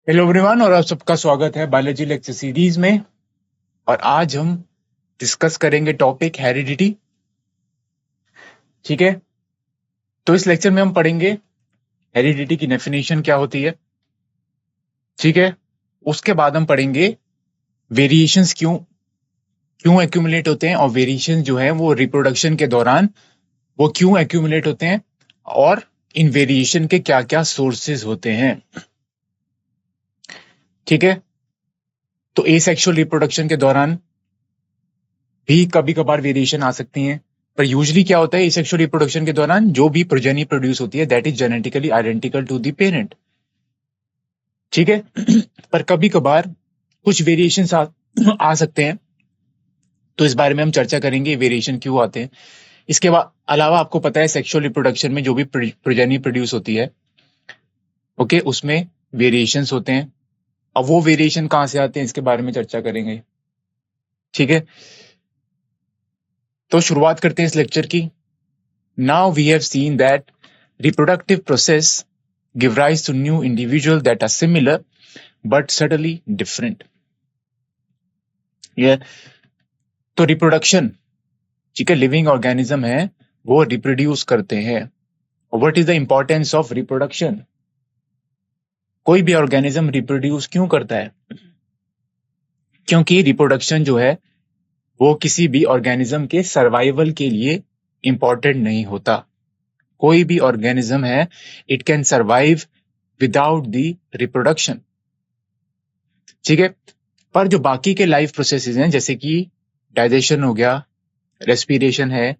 Hello everyone और आप सबका स्वागत है बायोलॉजी लेक्चर सीरीज में। और आज हम डिस्कस करेंगे टॉपिक हेरिडिटी। ठीक है, तो इस लेक्चर में हम पढ़ेंगे हेरिडिटी की डेफिनेशन क्या होती है। ठीक है, उसके बाद हम पढ़ेंगे वेरिएशंस क्यों क्यों एक्यूमुलेट होते हैं, और वेरिएशन जो है वो रिप्रोडक्शन के दौरान वो क्यों एक्यूमुलेट होते हैं, और इन वेरिएशन के क्या क्या सोर्सेज होते हैं। ठीक है, तो एसेक्सुअल रिप्रोडक्शन के दौरान भी कभी कभार वेरिएशन आ सकती हैं, पर यूजली क्या होता है एसेक्सुअल रिप्रोडक्शन के दौरान जो भी प्रोजेनी प्रोड्यूस होती है that is genetically identical to the parent. ठीक है पर कभी कभार कुछ वेरिएशन आ सकते हैं, तो इस बारे में हम चर्चा करेंगे वेरिएशन क्यों आते हैं। इसके बाद अलावा आपको पता है सेक्सुअल रिप्रोडक्शन में जो भी प्रोजेनी प्रोड्यूस होती है, ओके, उसमें वेरिएशंस होते हैं। अब वो वेरिएशन कहां से आते हैं इसके बारे में चर्चा करेंगे। ठीक है, तो शुरुआत करते हैं इस लेक्चर की। Now we have seen that reproductive process give rise to new individuals that are similar but subtly different. Yeah. तो रिप्रोडक्शन, ठीक है, लिविंग ऑर्गेनिज्म है, वो रिप्रोड्यूस करते हैं। What is the importance of reproduction? कोई भी ऑर्गेनिज्म रिप्रोड्यूस क्यों करता है? क्योंकि रिप्रोडक्शन जो है वो किसी भी ऑर्गेनिज्म के सर्वाइवल के लिए इंपॉर्टेंट नहीं होता। कोई भी ऑर्गेनिज्म है, it can survive without the reproduction. ठीक है, पर जो बाकी के लाइफ प्रोसेसेस हैं जैसे कि डाइजेशन हो गया, रेस्पिरेशन है,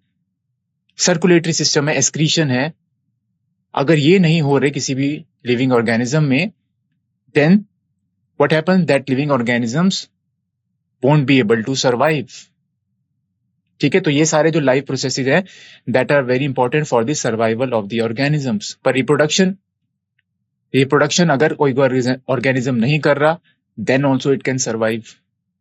सर्कुलेटरी सिस्टम है, एक्सक्रीशन है, अगर ये नहीं हो रहे किसी भी लिविंग ऑर्गेनिज्म में, then what happens that living organisms won't be able to survive. ठीक है, तो ये सारे जो लाइफ प्रोसेसेस हैं that are very important for the survival of the organisms. पर रिप्रोडक्शन अगर कोई ऑर्गेनिज्म नहीं कर रहा then also it can survive.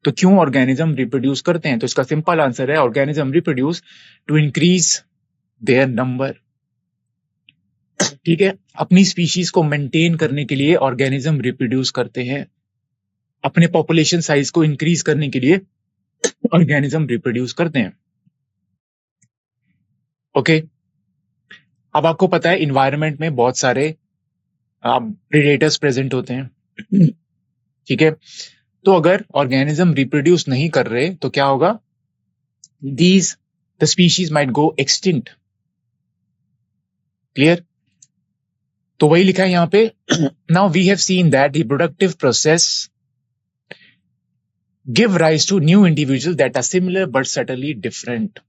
तो क्यों ऑर्गेनिज्म रिप्रोड्यूस करते हैं? तो इसका सिंपल आंसर है organism reproduce to increase their number. ठीक है, अपनी स्पीशीज को मेंटेन करने के लिए ऑर्गेनिज्म रिप्रोड्यूस करते हैं, अपने पॉपुलेशन साइज को इंक्रीज करने के लिए ऑर्गेनिज्म रिप्रोड्यूस करते हैं। ओके, अब आपको पता है इन्वायरमेंट में बहुत सारे प्रेडेटर्स प्रेजेंट होते हैं। ठीक है, तो अगर ऑर्गेनिज्म रिप्रोड्यूस नहीं कर रहे तो क्या होगा? These the species might go extinct. Clear? तो वही लिखा है यहां पे। Now we have seen that reproductive process give rise to new individual that are similar but subtly different.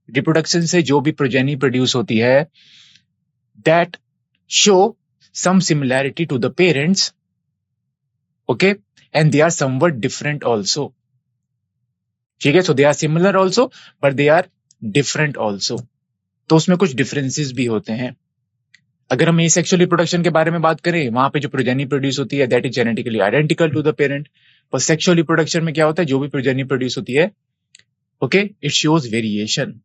Reproduction से जो भी प्रोजेनी प्रोड्यूस होती है that show some similarity to the parents, okay, and they are somewhat different also. ठीक है, so they are similar also but they are different also. तो उसमें कुछ differences भी होते हैं। अगर हम asexual reproduction के बारे में बात करें, वहां पे जो प्रोजेनी प्रोड्यूस होती है that is genetically identical to the parent. पर sexual reproduction में क्या होता है? जो भी प्रोजेनी प्रोड्यूस होती है, okay, it shows variation.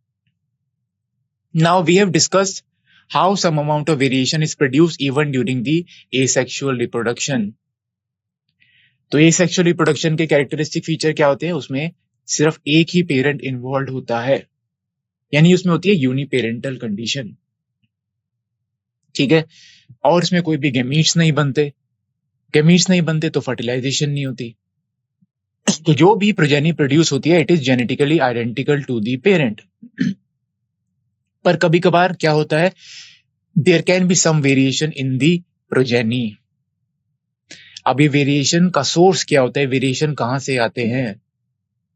Now we have discussed how some amount of variation is produced even during the asexual reproduction. तो एसेक्सुअल रिप्रोडक्शन के कैरेक्टरिस्टिक फीचर क्या होते हैं? उसमें सिर्फ एक ही पेरेंट इन्वॉल्व होता है, यानी उसमें होती है यूनिपेरेंटल कंडीशन। ठीक है, और इसमें कोई भी गैमीट्स नहीं बनते। गैमीट्स नहीं बनते तो फर्टिलाइजेशन नहीं होती। तो जो भी प्रोजेनी प्रोड्यूस होती है it is genetically identical to the parent. पर कभी कभार क्या होता है? There can be some variation in the progeny. अब ये वेरिएशन का सोर्स क्या होता है? वेरिएशन कहां से आते हैं?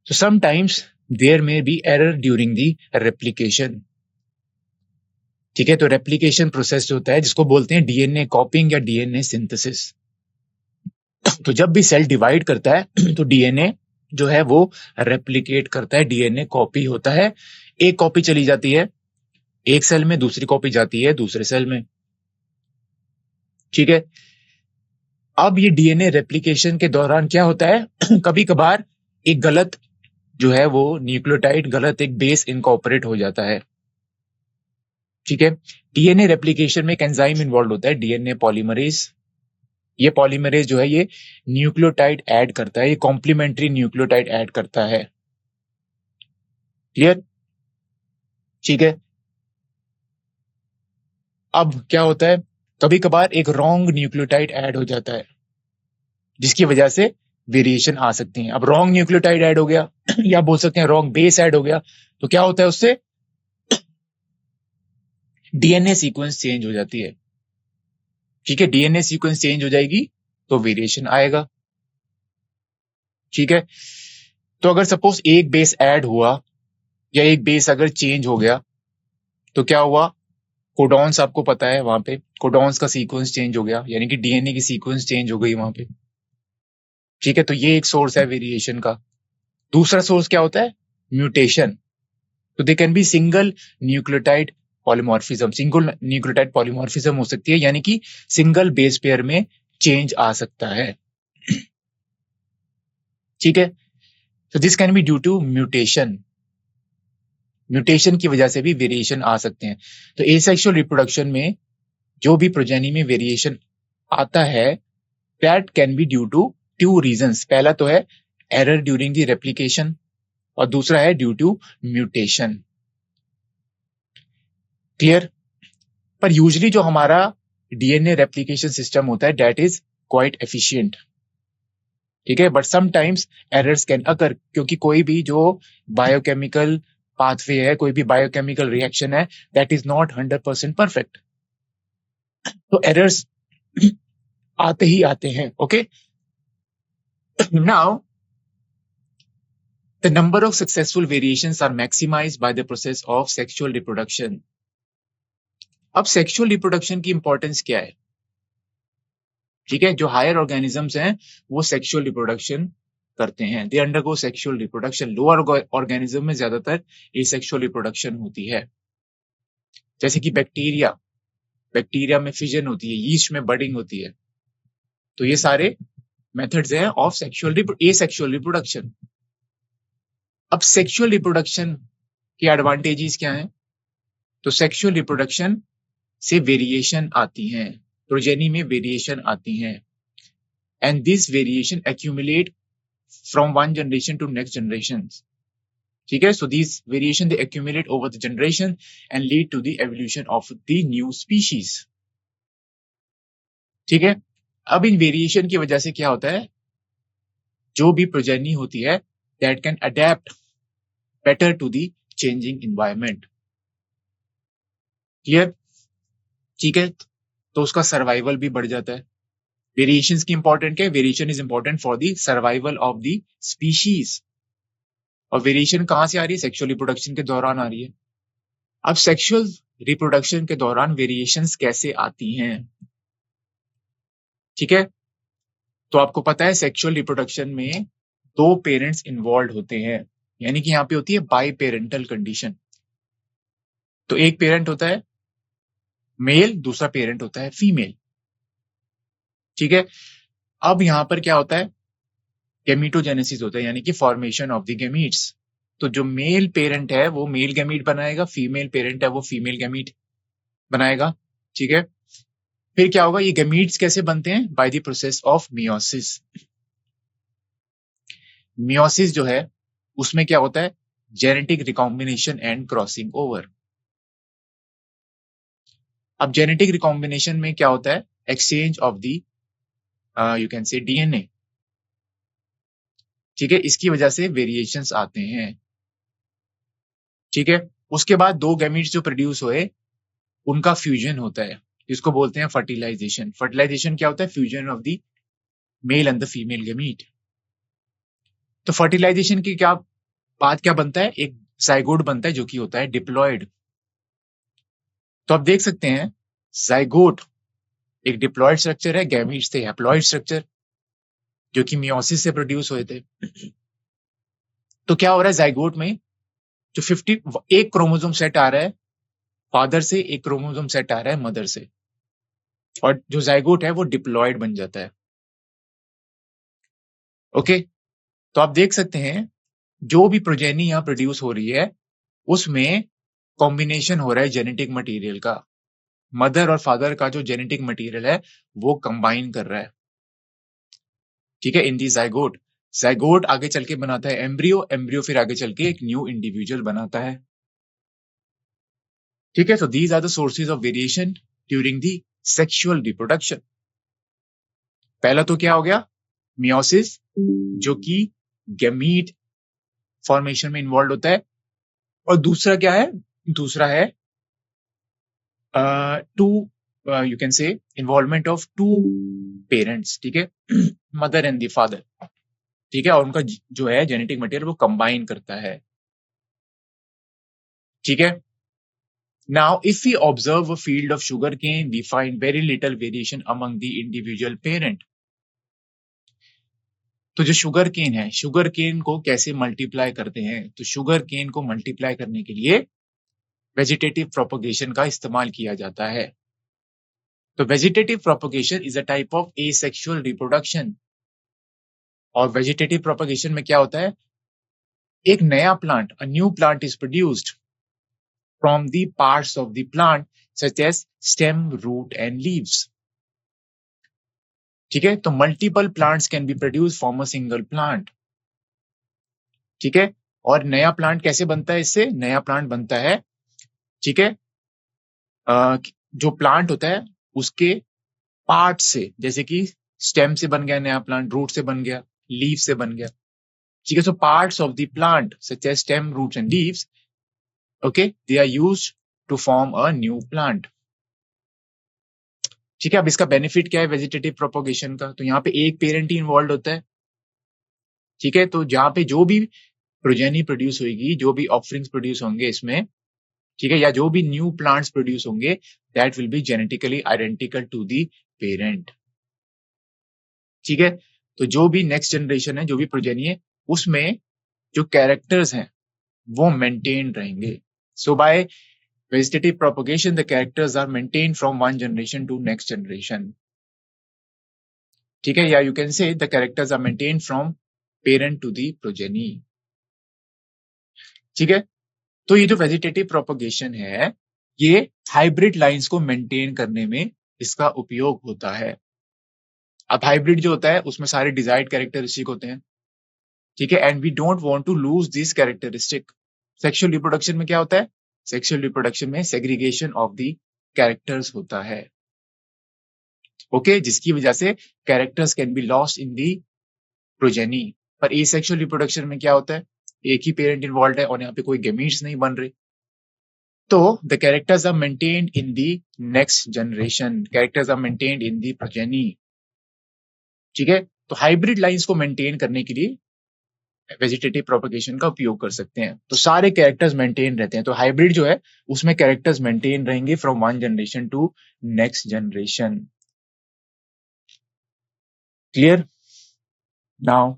So sometimes there may be error during the replication. ठीक है, तो रेप्लिकेशन प्रोसेस जो होता है जिसको बोलते हैं डीएनए कॉपिंग या डीएनए सिंथेसिस। तो जब भी सेल डिवाइड करता है तो डीएनए जो है वो रेप्लिकेट करता है, डीएनए कॉपी होता है। एक कॉपी चली जाती है एक सेल में, दूसरी कॉपी जाती है दूसरे सेल में। ठीक है, अब ये डीएनए रेप्लिकेशन के दौरान क्या होता है? कभी कभार एक गलत जो है वो न्यूक्लियोटाइड, गलत एक बेस इनकॉर्पोरेट हो जाता है। ठीक है, डीएनए रेप्लिकेशन में एक एंजाइम इन्वॉल्व होता है, डीएनए पॉलीमरेज। ये पॉलीमरेज जो है ये न्यूक्लियोटाइड ऐड करता है, ये कॉम्प्लीमेंट्री न्यूक्लियोटाइड ऐड करता है। क्लियर? ठीक है। अब क्या होता है, कभी कभार एक रॉन्ग न्यूक्लियोटाइड ऐड हो जाता है जिसकी वजह से वेरिएशन आ सकती है। अब रॉन्ग न्यूक्लियोटाइड ऐड हो गया या बोल सकते हैं रॉन्ग बेस ऐड हो गया, तो क्या होता है उससे डीएनए सीक्वेंस चेंज हो जाती है। ठीक है, डीएनए सीक्वेंस चेंज हो जाएगी तो वेरिएशन आएगा। ठीक है, तो अगर सपोज एक बेस ऐड हुआ या एक बेस अगर चेंज हो गया तो क्या हुआ, कोडॉन्स आपको पता है, वहां पे कोडॉन्स का सीक्वेंस चेंज हो गया, यानी कि डीएनए की सीक्वेंस चेंज हो गई वहां पे। ठीक है, तो ये एक सोर्स है वेरिएशन का। दूसरा सोर्स क्या होता है, म्यूटेशन। तो they can be single nucleotide polymorphism, single nucleotide polymorphism हो सकती है, यानी कि सिंगल बेस पेयर में चेंज आ सकता है। ठीक है, तो this can be due to mutation. Mutation की वजह से भी वेरिएशन आ सकते हैं। तो एसेक्सुअल रिप्रोडक्शन में जो भी प्रोजेनी में वेरिएशन आता है that can be due to two reasons. पहला तो है एरर ड्यूरिंग द रेप्लिकेशन और दूसरा है ड्यू टू म्यूटेशन। क्लियर? पर यूजली जो हमारा डीएनए रेप्लिकेशन सिस्टम होता है दैट इज क्वाइट एफिशिएंट। ठीक है, but sometimes errors can occur, क्योंकि कोई भी जो बायोकेमिकल पाथवे है, कोई भी बायोकेमिकल रिएक्शन है दैट इज नॉट 100% परफेक्ट, तो एरर्स आते ही आते हैं। Okay, now the number of successful variations are maximized by the process of sexual reproduction. अब सेक्सुअल रिप्रोडक्शन की इंपॉर्टेंस क्या है? ठीक है, जो हायर ऑर्गेनिजम्स हैं वो सेक्सुअल रिप्रोडक्शन करते हैं, they undergo sexual reproduction. Lower organism में ज्यादातर एसेक्सुअल रिप्रोडक्शन होती है, जैसे कि बैक्टीरिया, बैक्टीरिया में फिजन होती है, यीस्ट में बडिंग होती है। तो ये सारे मेथड्स हैं ऑफ सेक्सुअल एसेक्सुअल रिप्रोडक्शन। अब सेक्सुअल रिप्रोडक्शन के एडवांटेजेस क्या हैं? तो सेक्सुअल रिप्रोडक्शन से वेरिएशन आती हैं, प्रोजेनी में वेरिएशन आती हैं, and this variation accumulate from one generation to next generation. ठीक है, so this variation they accumulate over the generation and lead to the evolution of the new species. ठीक है, अब इन वेरिएशन की वजह से क्या होता है, जो भी प्रोजेनी होती है that can adapt better to the changing environment. Clear? ठीक है, तो उसका सर्वाइवल भी बढ़ जाता है। वेरिएशंस की इंपॉर्टेंट क्या है, variation is important for the survival of the species. और वेरिएशन कहां से आ रही है, सेक्सुअल रिप्रोडक्शन के दौरान आ रही है। अब सेक्सुअल रिप्रोडक्शन के दौरान वेरिएशंस कैसे आती हैं? ठीक है, तो आपको पता है सेक्सुअल रिप्रोडक्शन में दो पेरेंट्स इन्वॉल्व होते हैं, यानी कि यहाँ पे होती है बाई पेरेंटल कंडीशन। तो एक पेरेंट होता है मेल, दूसरा पेरेंट होता है फीमेल। ठीक है, अब यहां पर क्या होता है, गैमीटोजेनेसिस होता है, यानी कि फॉर्मेशन ऑफ द गैमीट्स। तो जो मेल पेरेंट है वो मेल गैमीट बनाएगा, फीमेल पेरेंट है वो फीमेल गैमीट बनाएगा। ठीक है, फिर क्या होगा, ये गैमीट्स कैसे बनते हैं, by the process of meiosis. Meiosis जो है उसमें क्या होता है, genetic recombination and crossing over. अब जेनेटिक रिकॉम्बिनेशन में क्या होता है, exchange of the you can से डीएनए। ठीक है, इसकी वजह से वेरिएशंस आते हैं। ठीक है, उसके बाद दो गैमीट्स जो प्रोड्यूस हुए उनका फ्यूजन होता है, जिसको बोलते हैं फर्टिलाइजेशन। फर्टिलाइजेशन क्या होता है, fusion of the male and the female gamete. तो फर्टिलाइजेशन की क्या बात क्या बनता है, एक जाइगोट बनता है जो कि होता है डिप्लॉयड। तो आप देख सकते हैं जाइगोट एक डिप्लॉयड स्ट्रक्चर है, गैमीट्स थे हैप्लॉयड स्ट्रक्चर जो कि मियोसिस से प्रोड्यूस हुए थे। तो क्या हो रहा है, जाइगोट में जो 50 एक क्रोमोसोम सेट आ रहा है फादर से, एक क्रोमोसोम सेट आ रहा है मदर से, और जो जाइगोट है वो डिप्लॉयड बन जाता है। ओके, तो आप देख सकते हैं जो भी प्रोजेनी यहां प्रोड्यूस हो रही है उसमें कॉम्बिनेशन हो रहा है जेनेटिक मटेरियल का। मदर और फादर का जो जेनेटिक मटेरियल है वो कंबाइन कर रहा है। ठीक है, इन दी जाइगोट। जाइगोट आगे चल के बनाता है एम्ब्रियो, एम्ब्रियो फिर आगे चल के एक न्यू इंडिविजुअल बनाता है। ठीक है, so these are the sources of variation during the sexual reproduction. पहला तो क्या हो गया, मियोसिस, जो कि गैमीट फॉर्मेशन में इन्वॉल्व होता है, और दूसरा क्या है, दूसरा है two you can say involvement of two parents, ठीक है, मदर एंड द फादर, ठीक है, और उनका जो है जेनेटिक मटेरियल वो कंबाइन करता है। ठीक है, now if we observe a field of sugar cane we find very little variation among the individual parent. तो जो शुगर केन है, शुगर केन को कैसे मल्टीप्लाई करते हैं, तो शुगर केन को मल्टीप्लाई करने के लिए वेजिटेटिव प्रोपगेशन का इस्तेमाल किया जाता है। तो vegetative propagation is a type of asexual reproduction. और वेजिटेटिव प्रोपगेशन में क्या होता है, एक नया plant, a new plant is produced from the parts of the plant such as stem, root and leaves. ठीक है, तो multiple plants can be produce from a single plant. ठीक है, और नया प्लांट कैसे बनता है, इससे नया प्लांट बनता है, ठीक है, जो प्लांट होता है उसके पार्ट से, जैसे कि स्टेम से बन गया नया प्लांट, रूट से बन गया, लीफ से बन गया। ठीक है, so parts of the plant such as stem, roots and leaves, okay, they are used to form a new plant. ठीक है, अब इसका बेनिफिट क्या है वेजिटेटिव प्रोपोगेशन का, तो यहाँ पे एक पेरेंट ही इन्वॉल्व होता है। ठीक है, तो जहां पे जो भी प्रोजेनी प्रोड्यूस होगी, जो भी ऑफरिंग्स प्रोड्यूस होंगे इसमें, ठीक है, या जो भी न्यू प्लांट्स प्रोड्यूस होंगे, that will be genetically identical to the parent. ठीक है, तो जो भी नेक्स्ट जनरेशन है, जो भी प्रोजेनी है, उसमें जो कैरेक्टर्स हैं वो मेंटेन रहेंगे। So by vegetative propagation the characters are maintain from one generation to next generation. ठीक है, या you can say the characters are maintain from parent to the progeny. ठीक है, तो ये जो वेजिटेटिव प्रोपोगेशन है, ये हाइब्रिड लाइंस को मेंटेन करने में इसका उपयोग होता है। अब हाइब्रिड जो होता है उसमें सारे डिजायर्ड कैरेक्टरिस्टिक होते हैं। ठीक है, and we don't want to lose this characteristic. Sexual reproduction में क्या होता है, सेक्सुअल रिप्रोडक्शन में सेग्रीगेशन ऑफ द कैरेक्टर्स होता है। ओके, जिसकी वजह से characters can be lost in the progeny. पर एसेक्सुअल रिप्रोडक्शन में क्या होता है, एक ही पेरेंट इन्वॉल्व है और यहाँ पे कोई गेमीट्स नहीं बन रहे, तो the characters are maintained in the next generation, characters are maintained in the progeny. ठीक है, तो हाइब्रिड लाइंस को मेंटेन करने के लिए वेजिटेटिव प्रोपगेशन का उपयोग कर सकते हैं। तो सारे कैरेक्टर्स मेंटेन रहते हैं, तो हाइब्रिड जो है उसमें कैरेक्टर्स मेंटेन रहेंगे from one generation to next generation. Clear now,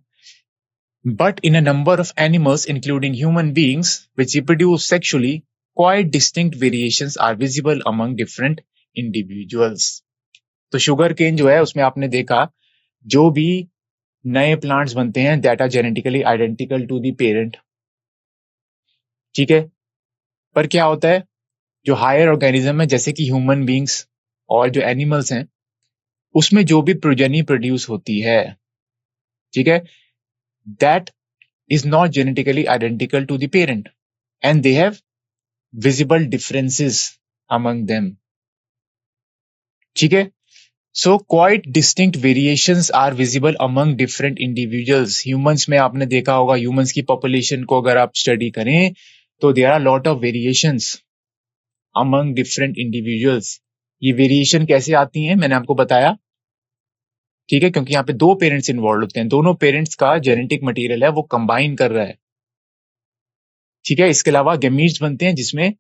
but in a number of animals including human beings which reproduce sexually, quite distinct variations are visible among different individuals. तो sugar cane जो है उसमें आपने देखा जो भी नए प्लांट्स बनते हैं that are genetically identical to the parent. ठीक है, पर क्या होता है, जो हायर ऑर्गेनिज्म है जैसे कि ह्यूमन बींग्स और जो एनिमल्स हैं, उसमें जो भी प्रोजेनी प्रोड्यूस होती है, ठीक है, that is not genetically identical to the parent and they have visible differences among them. ठीक है, so quite distinct variations are visible among different individuals. Humans में आपने देखा होगा, humans की population को अगर आप study करें तो there are lot of variations among different individuals. ये variation कैसे आती हैं मैंने आपको बताया। ठीक है, क्योंकि यहाँ पे दो पेरेंट्स इन्वॉल्व होते हैं, दोनों पेरेंट्स का जेनेटिक मटेरियल है वो कंबाइन कर रहा है। ठीक है, इसके अलावा गैमीट्स बनते हैं, जिसमें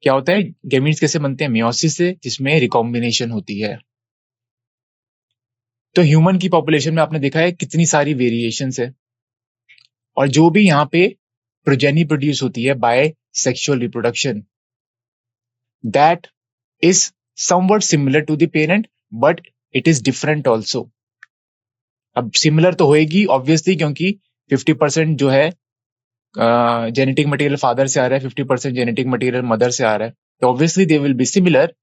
क्या होता है, गैमीट्स कैसे बनते हैं, मियोसिस से, जिसमें रिकॉम्बिनेशन होती है। तो ह्यूमन की पॉपुलेशन में आपने देखा है कितनी सारी वेरिएशंस है, और जो भी यहाँ पे प्रोजेनी प्रोड्यूस होती है by sexual reproduction, that is something similar to the parent but it is different also. अब सिमिलर तो होएगी ऑब्वियसली, क्योंकि 50% जो है जेनेटिक मटेरियल फादर से आ रहा है, 50% जेनेटिक मटेरियल मदर से आ रहा है, तो obviously they will be similar,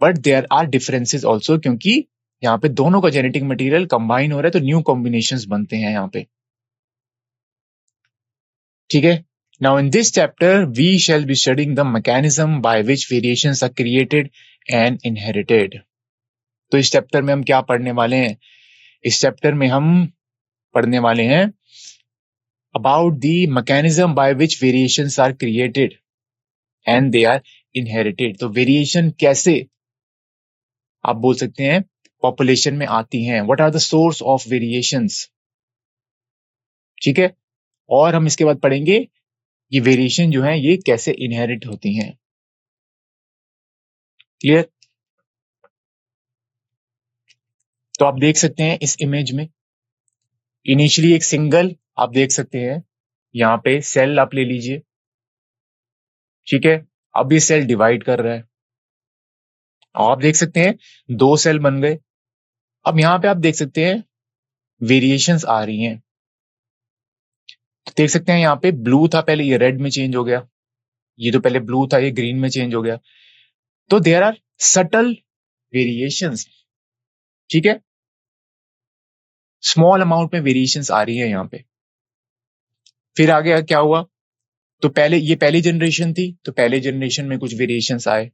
but there are differences also, क्योंकि यहाँ पे दोनों का जेनेटिक मटेरियल कंबाइन हो रहा है, तो न्यू कॉम्बिनेशंस बनते हैं यहाँ पे। ठीक है, now in this chapter we shall be studying the mechanism by which variations are created and inherited. तो इस चैप्टर में हम क्या पढ़ने वाले हैं? इस चैप्टर में हम पढ़ने वाले हैं about the mechanism by which variations are created and they are inherited. तो वेरिएशन कैसे, आप बोल सकते हैं, पॉपुलेशन में आती हैं। What are the source of variations. ठीक है, और हम इसके बाद पढ़ेंगे ये वेरिएशन जो है ये कैसे इनहेरिट होती हैं। क्लियर? तो आप देख सकते हैं इस इमेज में इनिशियली एक सिंगल, आप देख सकते हैं यहाँ पे सेल आप ले लीजिए। ठीक है, अब ये सेल डिवाइड कर रहा है, आप देख सकते हैं 2 सेल बन गए। अब यहाँ पे आप देख सकते हैं वेरिएशंस आ रही हैं। देख सकते हैं यहाँ पे ब्लू था पहले, ये रेड में चेंज हो गया। ये तो पहले ब्लू था, ये ग्रीन में चेंज हो गया। तो देयर आर सटल वेरिएशंस। ठीक है, स्मॉल अमाउंट में वेरिएशंस आ रही है यहाँ पे। फिर आगे क्या हुआ? तो पहले ये पहली जनरेशन थी, तो पहले जनरेशन में कुछ वेरिएशंस आए।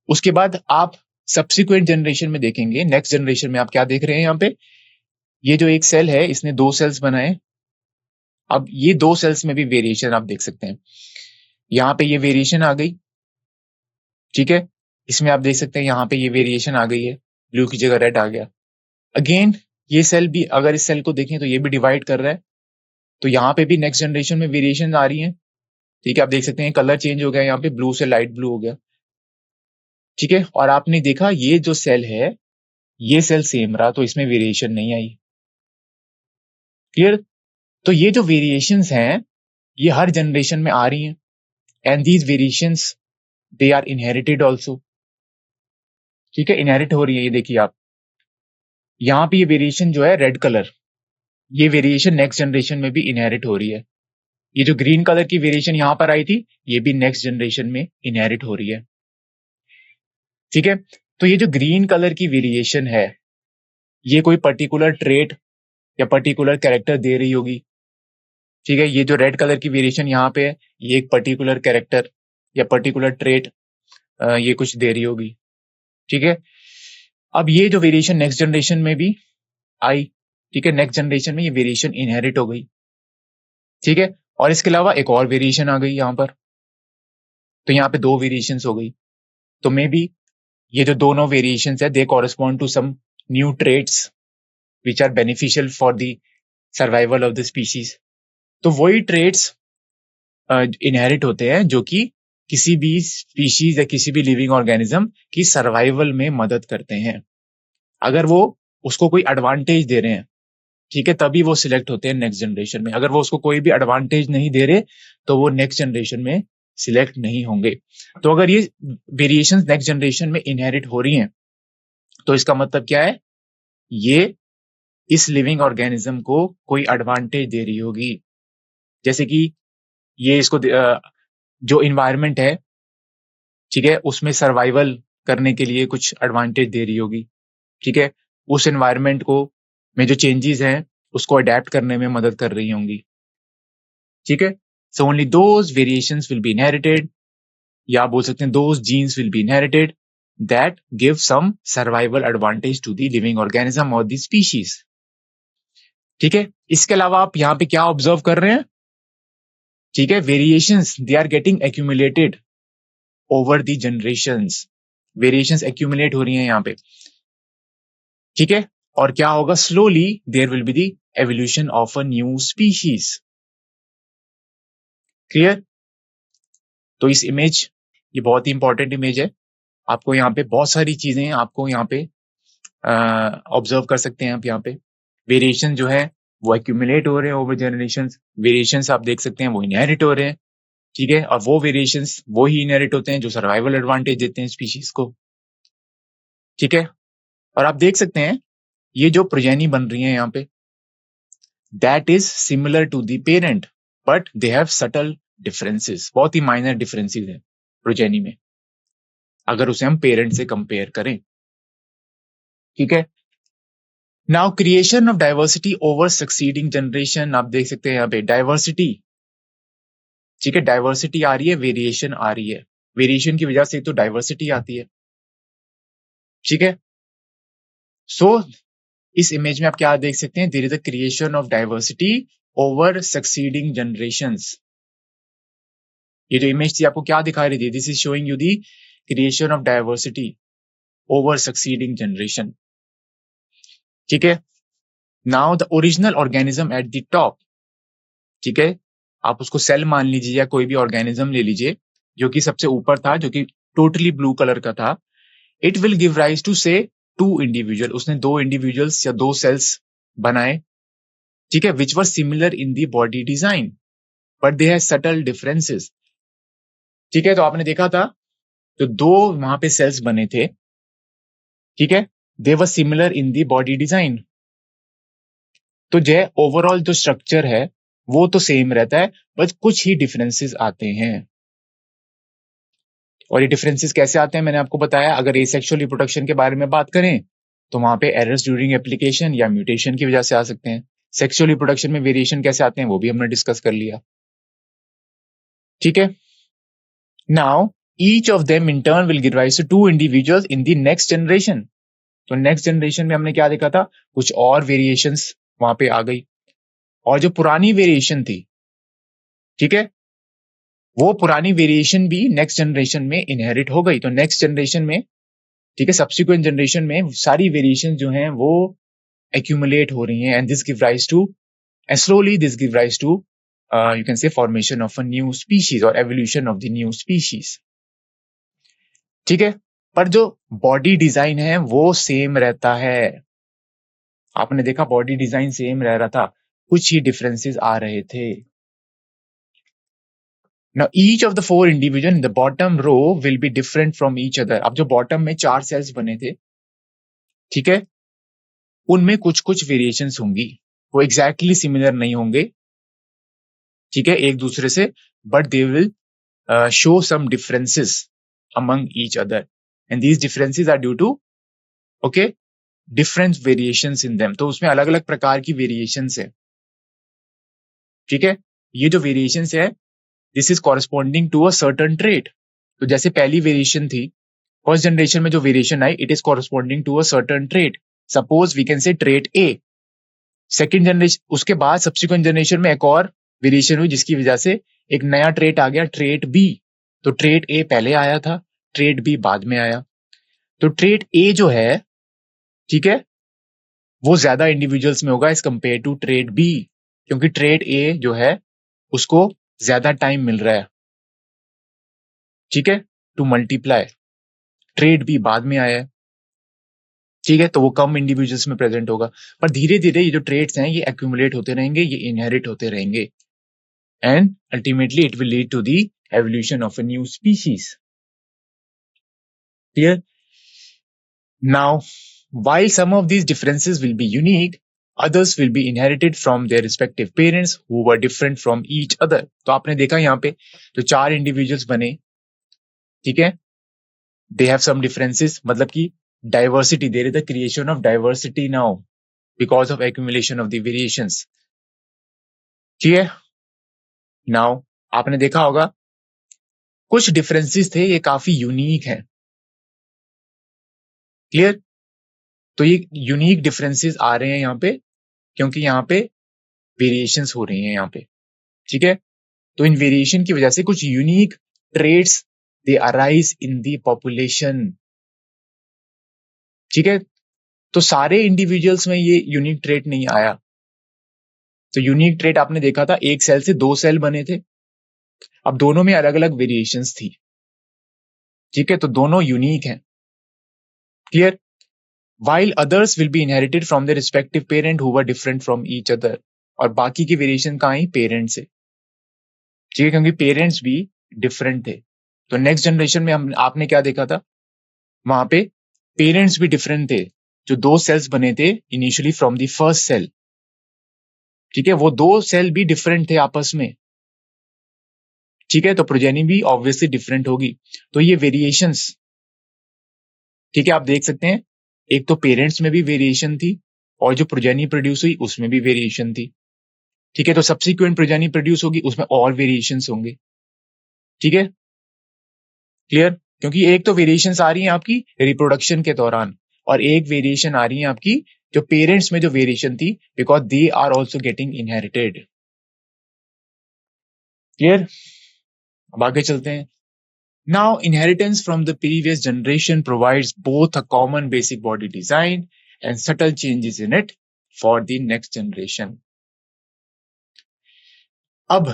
उसके बाद आप सब्सिक्वेंट जनरेशन में देखेंगे, नेक्स्ट जनरेशन में आप क्या देख रहे हैं यहाँ पे, ये जो एक सेल है इसने 2 सेल्स बनाए। अब ये 2 सेल्स में भी वेरिएशन आप देख सकते हैं। यहाँ पे ये वेरिएशन आ गई। ठीक है, इसमें आप देख सकते हैं यहाँ पे ये वेरिएशन आ गई है, ब्लू की जगह रेड आ गया। अगेन ये सेल भी, अगर इस सेल को देखें तो ये भी डिवाइड कर रहा है, तो यहाँ पे भी नेक्स्ट जनरेशन में वेरिएशन आ रही है। ठीक है, आप देख सकते हैं कलर चेंज हो गया, यहाँ पे ब्लू से लाइट ब्लू हो गया। ठीक है, और आपने देखा ये जो सेल है ये सेल सेम रहा, तो इसमें वेरिएशन नहीं आई। क्लियर? तो ये जो वेरिएशंस हैं ये हर जनरेशन में आ रही हैं, and these variations they are inherited also. ठीक है, इनहेरिट हो रही है। ये देखिए आप, यहाँ पे ये वेरिएशन जो है रेड कलर, ये वेरिएशन नेक्स्ट जनरेशन में भी इनहेरिट हो रही है। ये जो ग्रीन कलर की वेरिएशन यहाँ पर आई थी ये भी नेक्स्ट जनरेशन में इनहेरिट हो रही है। ठीक है, तो ये जो ग्रीन कलर की वेरिएशन है ये कोई पर्टिकुलर ट्रेट या पर्टिकुलर कैरेक्टर दे रही होगी। ठीक है, ये जो रेड कलर की वेरिएशन यहाँ पे है ये एक पर्टिकुलर कैरेक्टर या पर्टिकुलर ट्रेट ये कुछ दे रही होगी। ठीक है, अब ये जो वेरिएशन नेक्स्ट जनरेशन में भी आई। ठीक है, नेक्स्ट जनरेशन में ये वेरिएशन इनहेरिट हो गई। ठीक है, और इसके अलावा एक और वेरिएशन आ गई यहाँ पर, तो यहाँ पे 2 वेरिएशंस हो गई। तो मे बी ये जो दोनों वेरिएशंस है they correspond to some new traits which are beneficial for the survival of the species. तो वही ट्रेट्स इनहेरिट होते हैं जो कि किसी भी स्पीशीज या किसी भी लिविंग ऑर्गेनिज्म की सर्वाइवल में मदद करते हैं। अगर वो उसको कोई एडवांटेज दे रहे हैं, ठीक है, तभी वो सिलेक्ट होते हैं नेक्स्ट जनरेशन में। अगर वो उसको कोई भी एडवांटेज नहीं दे रहे तो वो नेक्स्ट जनरेशन में सिलेक्ट नहीं होंगे। तो अगर ये वेरिएशंस नेक्स्ट जनरेशन में इनहेरिट हो रही हैं तो इसका मतलब क्या है, ये इस लिविंग ऑर्गेनिज्म को कोई एडवांटेज दे रही होगी। जैसे कि ये इसको जो इन्वायरमेंट है, ठीक है, उसमें सर्वाइवल करने के लिए कुछ एडवांटेज दे रही होगी। ठीक है, उस एनवायरनमेंट को में जो चेंजेस हैं उसको अडेप्ट करने में मदद कर रही होंगी। ठीक है, so only those variations will be inherited, या बोल सकते हैं those genes will be inherited that give some survival advantage to the living organism और द स्पीशीज। ठीक है, इसके अलावा आप यहाँ पे क्या ऑब्जर्व कर रहे हैं? ठीक है, variations they are getting accumulated over the generations. Variations accumulate हो रही हैं यहाँ पे। ठीक है, और क्या होगा, slowly there will be the evolution of a new species. Clear? तो इस इमेज, ये बहुत ही इंपॉर्टेंट इमेज है। आपको यहाँ पे बहुत सारी चीजें आपको यहाँ पे ऑब्जर्व कर सकते हैं आप। यहाँ पे वेरिएशन जो है वो एक्यूमुलेट हो रहे हैं ओवर जनरेशंस। वेरिएशंस आप देख सकते हैं वो इनहेरिट हो रहे हैं। ठीक है, और वो वेरिएशंस वो ही इनहेरिट होते हैं जो सर्वाइवल एडवांटेज देते हैं स्पीशीज को। ठीक है, और आप देख सकते हैं ये जो प्रोजेनी बन रही है यहाँ पे, that is similar to the parent but they have subtle differences. बहुत ही माइनर डिफरेंसेस हैं प्रोजेनी में अगर उसे हम पेरेंट से कंपेयर करें। ठीक है, now creation of diversity over succeeding generation, आप देख सकते हैं यहाँ पे डाइवर्सिटी, ठीक है, डाइवर्सिटी आ रही है, वेरिएशन आ रही है, वेरिएशन की वजह से तो डाइवर्सिटी आती है, ठीक है। सो इस इमेज में आप क्या देख सकते हैं, there is the creation of diversity over succeeding generations. ये जो इमेज थी आपको क्या दिखा रही थी, this is showing you the creation of diversity over succeeding generation, ठीक है। Now the original organism at the top, ठीक है, आप उसको सेल मान लीजिए या कोई भी ऑर्गेनिज्म ले लीजिए जो कि सबसे ऊपर था, जो कि टोटली ब्लू कलर का था, it will give rise to say two individual, उसने दो इंडिविजुअल्स या दो सेल्स बनाए, ठीक है, which were similar in the body design but they have subtle differences, ठीक है। तो आपने देखा था तो दो वहां पे सेल्स बने थे, ठीक है, they were similar in the body design, तो जो ओवरऑल जो स्ट्रक्चर है वो तो सेम रहता है, बस कुछ ही डिफरेंसेस आते हैं। और ये डिफरेंसेस कैसे आते हैं मैंने आपको बताया, अगर एसेक्सुअल रिप्रोडक्शन के बारे में बात करें तो वहां पे एरर्स ड्यूरिंग एप्लीकेशन या म्यूटेशन की वजह से आ सकते हैं। सेक्सुअल रिप्रोडक्शन में वेरिएशन कैसे आते हैं वो भी हमने डिस्कस कर लिया, ठीक है। Now each of them in turn will give rise to two individuals in the next generation, तो नेक्स्ट जनरेशन में हमने क्या देखा था, कुछ और वेरिएशंस वहां पे आ गई, और जो पुरानी वेरिएशन थी, ठीक है, वो पुरानी वेरिएशन भी नेक्स्ट जनरेशन में इनहेरिट हो गई। तो नेक्स्ट जनरेशन में, ठीक है, सब्सिक्वेंट जनरेशन में सारी वेरिएशन जो हैं वो एक्यूमुलेट हो रही हैं, and this give rise to, and slowly this give rise to you can say formation of a new species और evolution of the new species, ठीक है। पर जो बॉडी डिजाइन है वो सेम रहता है, आपने देखा बॉडी डिजाइन सेम रह रहा था, कुछ ही डिफरेंसेस आ रहे थे। Now each of the four individual in the bottom row will be different from each other. अब जो बॉटम में चार सेल्स बने थे, ठीक है, उनमें कुछ कुछ वेरिएशंस होंगी, वो एग्जैक्टली सिमिलर नहीं होंगे, ठीक है, एक दूसरे से, but they will show some differences among each other, and these differences are due to, okay, different variations in them, तो उसमें अलग अलग प्रकार की वेरिएशंस है, ठीक है। ये जो वेरिएशंस है this is corresponding to a certain trait, तो जैसे पहली वेरिएशन थी, फर्स्ट जनरेशन में जो वेरिएशन आई, it is corresponding to a certain trait, suppose we can say trait A. Second generation, उसके बाद सब्सिक्वेंट जनरेशन में एक और वेरिएशन हुई जिसकी वजह से एक नया ट्रेट आ गया, ट्रेट बी। तो ट्रेट ए पहले आया था, ट्रेट बी बाद में आया, तो ट्रेट ए जो है, ठीक है, वो ज्यादा इंडिविजुअल्स में होगा as compare to trait B, क्योंकि ट्रेट ए जो है उसको ज्यादा टाइम मिल रहा है, ठीक है, टू मल्टीप्लाई, ट्रेट बी बाद में आया है, ठीक है, तो वो कम इंडिविजुअल्स में प्रेजेंट होगा। पर धीरे धीरे ये जो ट्रेट्स हैं ये एक्यूमुलेट होते रहेंगे, ये इनहेरिट होते रहेंगे, and ultimately it will lead to the evolution of a new species, clear. Now while some of these differences will be unique, others will be inherited from their respective parents who were different from each other. तो आपने देखा यहाँ पे जो चार individuals बने, ठीक है, दे हैव सम डिफरेंसेस, मतलब कि diversity, there is the creation of diversity now because of accumulation of the variations, ठीक है। नाउ आपने देखा होगा कुछ डिफरेंसेस थे ये काफी यूनिक है, क्लियर। तो ये यूनिक डिफरेंसेस आ रहे हैं यहाँ पे क्योंकि यहाँ पे वेरिएशंस हो रही हैं यहाँ पे, ठीक है। तो इन वेरिएशन की वजह से कुछ unique traits they arise in the population, ठीक है। तो सारे इंडिविजुअल्स में ये यूनिक ट्रेट नहीं आया, तो यूनिक ट्रेट आपने देखा था एक सेल से दो सेल बने थे, अब दोनों में अलग अलग वेरिएशंस थी, ठीक है, तो दोनों यूनिक हैं, clear. while others will be inherited from their respective parent who were different from each other, और बाकी की वेरिएशन कहाँ आई, पेरेंट्स से, ठीक है, क्योंकि पेरेंट्स भी डिफरेंट थे। तो नेक्स्ट जनरेशन में हम आपने क्या देखा था, वहां पे पेरेंट्स भी डिफरेंट थे, जो दो सेल्स बने थे initially from the first cell, ठीक है, वो दो सेल भी डिफरेंट थे आपस में, ठीक है, तो प्रोजेनी भी ऑब्वियसली डिफरेंट होगी। तो ये वेरिएशंस, ठीक है, आप देख सकते हैं एक तो पेरेंट्स में भी वेरिएशन थी और जो प्रोजेनी प्रोड्यूस हुई उसमें भी वेरिएशन थी। ठीक है, तो सब्सिक्वेंट प्रोजेनी प्रोड्यूस होगी उसमें और वेरिएशंस होंगे। ठीक है, क्लियर? क्योंकि एक तो वेरिएशंस आ रही हैं आपकी रिप्रोडक्शन के दौरान और एक वेरिएशन आ रही है आपकी जो पेरेंट्स में जो वेरिएशन थी, because they are also getting inherited. Clear? अब आगे चलते हैं। Now, inheritance from the previous generation provides both a common basic body design and subtle changes in it for the next generation. अब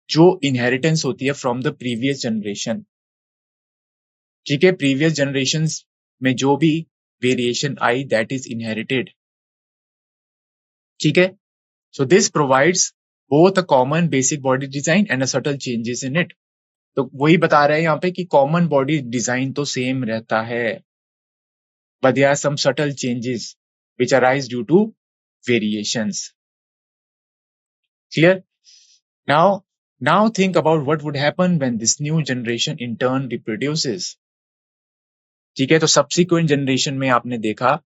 जो inheritance होती है from the previous generation, ठीक है, previous generations में जो भी variation I that is inherited. ठीक है, so this provides both a common basic body design and a subtle changes in it. तो वही बता रहे हैं यहाँ पे कि कॉमन बॉडी डिजाइन तो सेम रहता है, but there are some subtle changes which arise due to variations. Clear? Now think about what would happen when this new generation in turn reproduces. ठीक है, तो subsequent generation में आपने देखा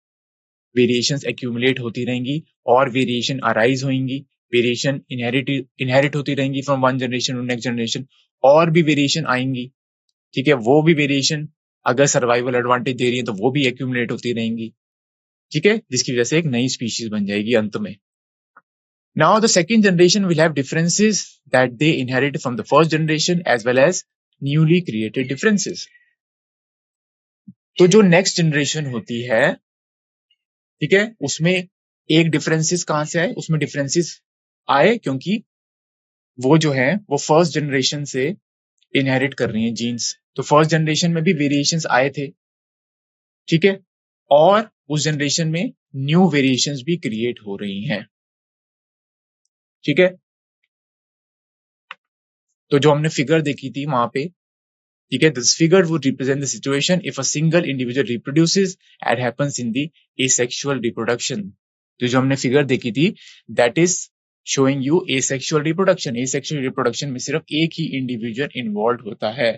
variations accumulate होती रहेंगी और variation arise होंगी, variation inherit होती रहेंगी from one generation to next generation, और भी variation आएंगी। ठीक है, वो भी variation अगर सर्वाइवल एडवांटेज दे रही है तो वो भी accumulate होती रहेंगी। ठीक है, जिसकी वजह से एक नई स्पीशीज बन जाएगी अंत में। Now the second generation will have differences that they inherit from the first generation as well as newly created differences. तो जो नेक्स्ट जनरेशन होती है, ठीक है, उसमें एक डिफरेंसेस कहां से आए? उसमें डिफरेंसेस आए क्योंकि वो जो है वो फर्स्ट जनरेशन से इनहेरिट कर रही हैं जीन्स। तो फर्स्ट जनरेशन में भी वेरिएशंस आए थे, ठीक है, और उस जनरेशन में न्यू वेरिएशंस भी क्रिएट हो रही हैं। ठीक है, तो जो हमने फिगर देखी थी वहां पे, ठीक है, this figure would represent the situation if a single individual reproduces at happens in the asexual reproduction. तो जो हमने फिगर देखी थी that is showing you asexual reproduction. Asexual reproduction में सिर्फ एक ही इंडिविजुअल इन्वॉल्व होता है,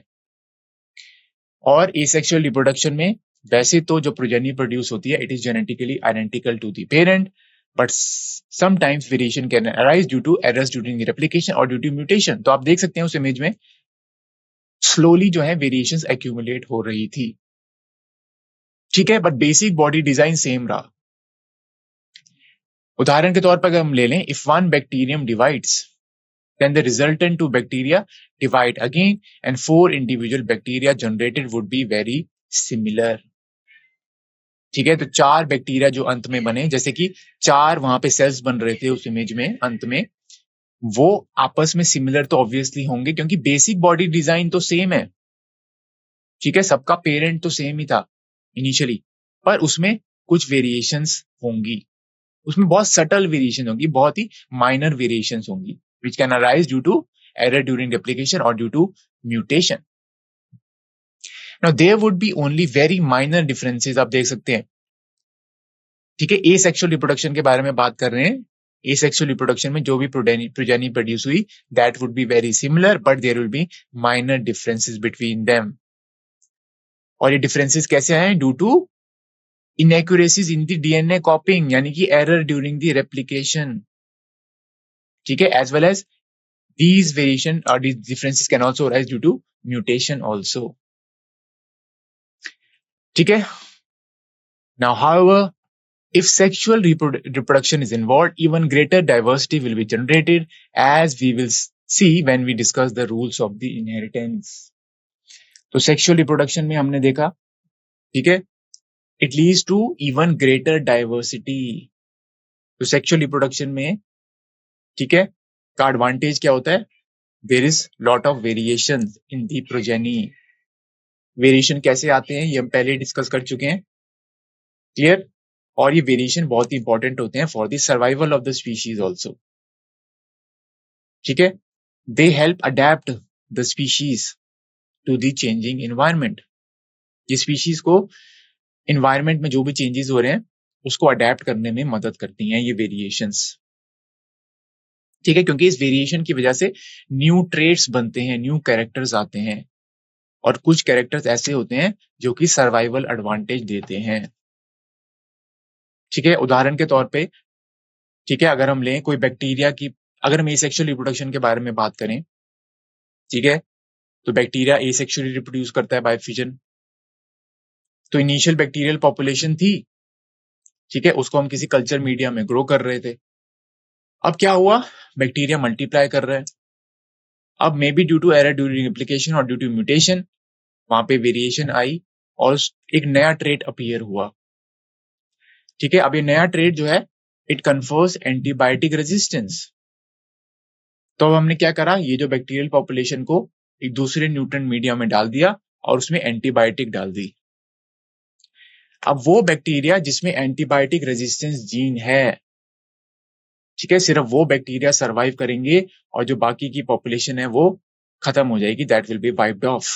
और एसेक्सुअल रिप्रोडक्शन में वैसे तो जो प्रोजेनी प्रोड्यूस होती है it is genetically identical to the parent, but sometimes variation can arise due to errors during replication और ड्यू टू म्यूटेशन। तो आप देख सकते हैं उस इमेज में स्लोली जो है वेरिएशंस एक्यूमुलेट हो रही थी। ठीक है, but basic body design same रहा। उदाहरण के तौर पर अगर हम ले लें, if one bacterium divides then the resultant two bacteria divide again and 4 individual bacteria generated would be very similar. ठीक है, तो 4 बैक्टीरिया जो अंत में बने, जैसे कि 4 वहां पे सेल्स बन रहे थे उस इमेज में अंत में, वो आपस में सिमिलर तो ऑब्वियसली होंगे क्योंकि बेसिक बॉडी डिजाइन तो सेम है। ठीक है, सबका पेरेंट तो सेम ही था इनिशियली, पर उसमें कुछ वेरिएशंस होंगी, उसमें बहुत सटल वेरिएशन होंगी, बहुत ही माइनर वेरिएशंस होंगी which can arise due to error during replication or due to mutation. Now there would be only very minor differences, आप देख सकते हैं। ठीक है, asexual reproduction के बारे में बात कर रहे हैं। asexual reproduction में जो भी progeny प्रोड्यूस हुई that would be very similar but there will be minor differences between them. और ये differences कैसे आए? due to inaccuracies in the DNA copying, यानी कि error during the replication. ठीक है, as well as these variation or these differences can also arise due to mutation also. ठीक है, now however if sexual reproduction is involved, even greater diversity will be generated, as we will see when we discuss the rules of the inheritance. तो sexual reproduction में हमने देखा, ठीक है, it leads to even greater diversity. तो sexual reproduction में, ठीक है, का एडवांटेज क्या होता है? There is lot of variation in the progeny. Variation कैसे आते हैं ये हम पहले डिस्कस कर चुके हैं, क्लियर? और ये वेरिएशन बहुत ही इंपॉर्टेंट होते हैं for the survival of the species also. ठीक है, they help adapt the species to the changing environment. ये स्पीशीज को एनवायरमेंट में जो भी चेंजेस हो रहे हैं उसको अडेप्ट करने में मदद करती हैं ये वेरिएशंस। ठीक है, क्योंकि इस वेरिएशन की वजह से न्यू ट्रेट्स बनते हैं, न्यू कैरेक्टर्स आते हैं, और कुछ कैरेक्टर्स ऐसे होते हैं जो कि सर्वाइवल एडवांटेज देते हैं। ठीक है, उदाहरण के तौर पे, ठीक है, अगर हम लें कोई बैक्टीरिया की, अगर हम एसेक्सुअल रिप्रोडक्शन के बारे में बात करें, ठीक है, तो बैक्टीरिया एसेक्सुअली रिप्रोड्यूस करता है बाय फिजन। तो इनिशियल बैक्टीरियल पॉपुलेशन थी, ठीक है, उसको हम किसी कल्चर मीडिया में ग्रो कर रहे थे। अब क्या हुआ, बैक्टीरिया मल्टीप्लाई कर रहा है। अब may be due to error during application और ड्यू टू म्यूटेशन वहां पे वेरिएशन आई और एक नया ट्रेट अपीयर हुआ। ठीक है, अब ये नया ट्रेट जो है इट कन्फर्स एंटीबायोटिक रेजिस्टेंस। तो अब हमने क्या करा, ये जो बैक्टीरियल पॉपुलेशन को एक दूसरे न्यूट्रिएंट मीडिया में डाल दिया और उसमें एंटीबायोटिक डाल दी। अब वो बैक्टीरिया जिसमें एंटीबायोटिक रेजिस्टेंस जीन है, ठीक है, सिर्फ वो बैक्टीरिया सरवाइव करेंगे और जो बाकी की पॉपुलेशन है वो खत्म हो जाएगी, that will B wiped off.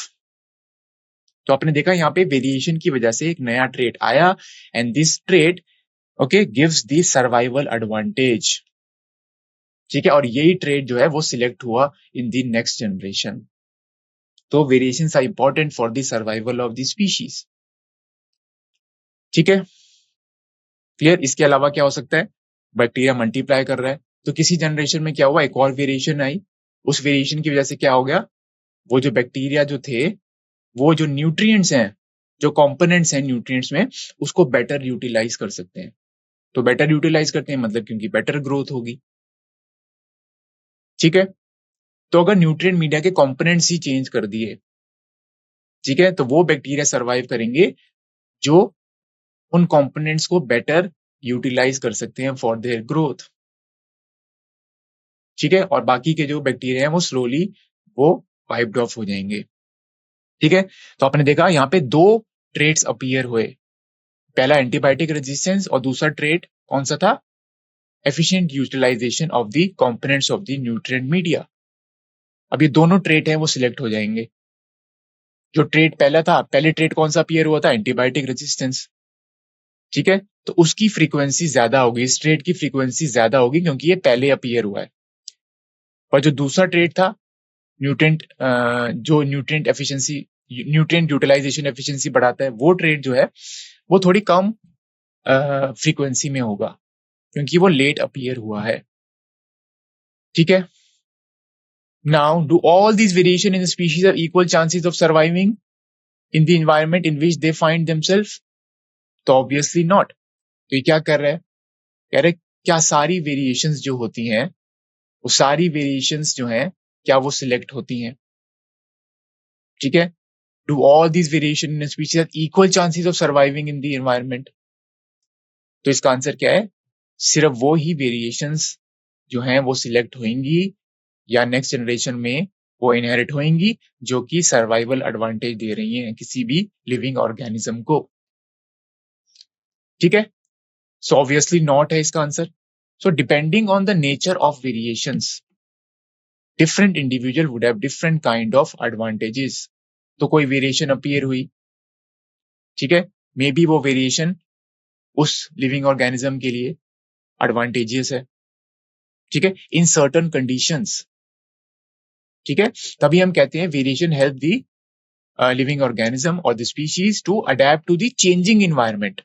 तो आपने देखा यहाँ पे वेरिएशन की वजह से एक नया ट्रेट आया and this trait okay gives the survival advantage. ठीक है, और यही ट्रेट जो है वो सिलेक्ट हुआ इन द नेक्स्ट जनरेशन। तो variations are important for the survival of the species. ठीक है, क्लियर। इसके अलावा क्या हो सकता है, बैक्टीरिया मल्टीप्लाई कर रहा है तो किसी जनरेशन में क्या हुआ, एक और वेरिएशन आई, उस वेरिएशन की वजह से क्या हो गया, वो जो बैक्टीरिया जो थे वो जो न्यूट्रिएंट्स हैं, जो कंपोनेंट्स हैं न्यूट्रिएंट्स में, उसको बेटर यूटिलाइज कर सकते हैं। तो बेटर यूटिलाइज करते हैं मतलब क्योंकि बेटर ग्रोथ होगी। ठीक है, तो अगर न्यूट्रिएंट मीडिया के कंपोनेंट्स ही चेंज कर दिए, ठीक है, तो वो बैक्टीरिया सर्वाइव करेंगे जो उन कंपोनेंट्स को बेटर यूटिलाइज कर सकते हैं फॉर देयर ग्रोथ। ठीक है, और बाकी के जो बैक्टीरिया हैं वो स्लोली वो वाइप्ड ऑफ हो जाएंगे। ठीक है, तो आपने देखा यहाँ पे दो ट्रेट्स अपीयर हुए, पहला एंटीबायोटिक रेजिस्टेंस और दूसरा ट्रेट कौन सा था, efficient utilization of the components of the nutrient media. अब ये दोनों ट्रेट हैं वो सिलेक्ट हो जाएंगे। जो ट्रेट पहला था, पहले ट्रेट कौन सा अपीयर हुआ था, एंटीबायोटिक रेजिस्टेंस। ठीक है, तो उसकी फ्रीक्वेंसी ज्यादा होगी, इस ट्रेट की फ्रीक्वेंसी ज्यादा होगी क्योंकि ये पहले अपीयर हुआ है। पर जो दूसरा ट्रेट था न्यूट्रिएंट, जो nutrient efficiency, nutrient utilization efficiency बढ़ाता है, वो ट्रेट जो है वो थोड़ी कम फ्रीक्वेंसी में होगा क्योंकि वो लेट अपीयर हुआ है। ठीक है, now do all these variation in species have equal chances of surviving in the environment in which they find themselves? तो ऑब्वियसली नॉट। तो ये क्या कर रहा है, कह रहे क्या सारी वेरिएशंस जो होती हैं वो सारी वेरिएशंस जो हैं क्या वो सिलेक्ट होती हैं? ठीक है, do all these variation in species have equal chances of surviving in the environment? तो इसका आंसर क्या है, सिर्फ वो ही वेरिएशंस जो हैं वो सिलेक्ट होंगी या नेक्स्ट जनरेशन में वो इनहेरिट होंगी जो कि सर्वाइवल एडवांटेज दे रही हैं किसी भी लिविंग ऑर्गेनिज्म को। ठीक है, सो ऑब्वियसली नॉट है इसका answer. So depending on the nature of variations different individual would have different kind of advantages. तो कोई वेरिएशन अपीयर हुई, ठीक है, मे बी वो वेरिएशन उस लिविंग ऑर्गेनिज्म के लिए एडवांटेजियस है, ठीक है, इन सर्टन कंडीशंस। ठीक है, तभी हम कहते हैं variation help the living organism और the species to adapt to the changing environment.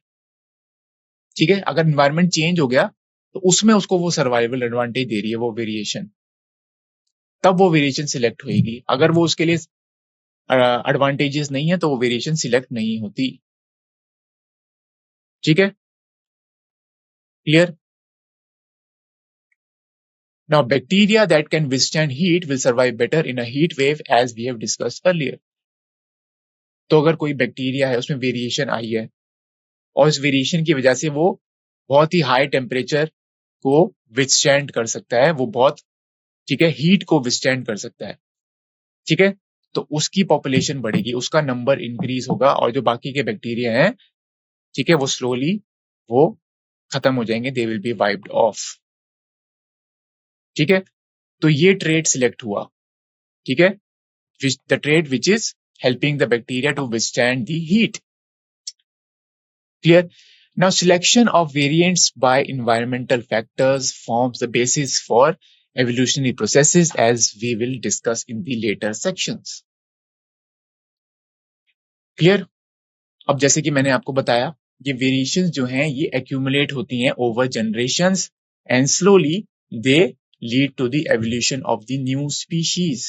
ठीक है, अगर इन्वायरमेंट चेंज हो गया तो उसमें उसको वो सर्वाइवल एडवांटेज दे रही है वो वेरिएशन, तब वो वेरिएशन सिलेक्ट होगी। अगर वो उसके लिए एडवांटेजेस नहीं है तो वो वेरिएशन सिलेक्ट नहीं होती। ठीक है, clear. Now bacteria that can withstand heat will survive better in a heat wave as we have discussed earlier. तो अगर कोई बैक्टीरिया है उसमें वेरिएशन आई है और इस वेरिएशन की वजह से वो बहुत ही हाई टेम्परेचर को विथस्टैंड कर सकता है, वो बहुत, ठीक है, हीट को विथस्टैंड कर सकता है। ठीक है, तो उसकी पॉपुलेशन बढ़ेगी, उसका नंबर इंक्रीज होगा और जो बाकी के बैक्टीरिया हैं, ठीक है, वो स्लोली वो खत्म हो जाएंगे, दे विल बी वाइप्ड ऑफ। ठीक है, तो ये ट्रेट सिलेक्ट हुआ, ठीक है, the trait which is helping the bacteria to withstand the heat. Clear? Now, selection of variants by environmental factors forms the basis for evolutionary processes as we will discuss in the later sections. Clear? अब जैसे कि मैंने आपको बताया ये variations जो हैं ये एक्यूमुलेट होती हैं over generations and slowly they lead to the evolution of the new species.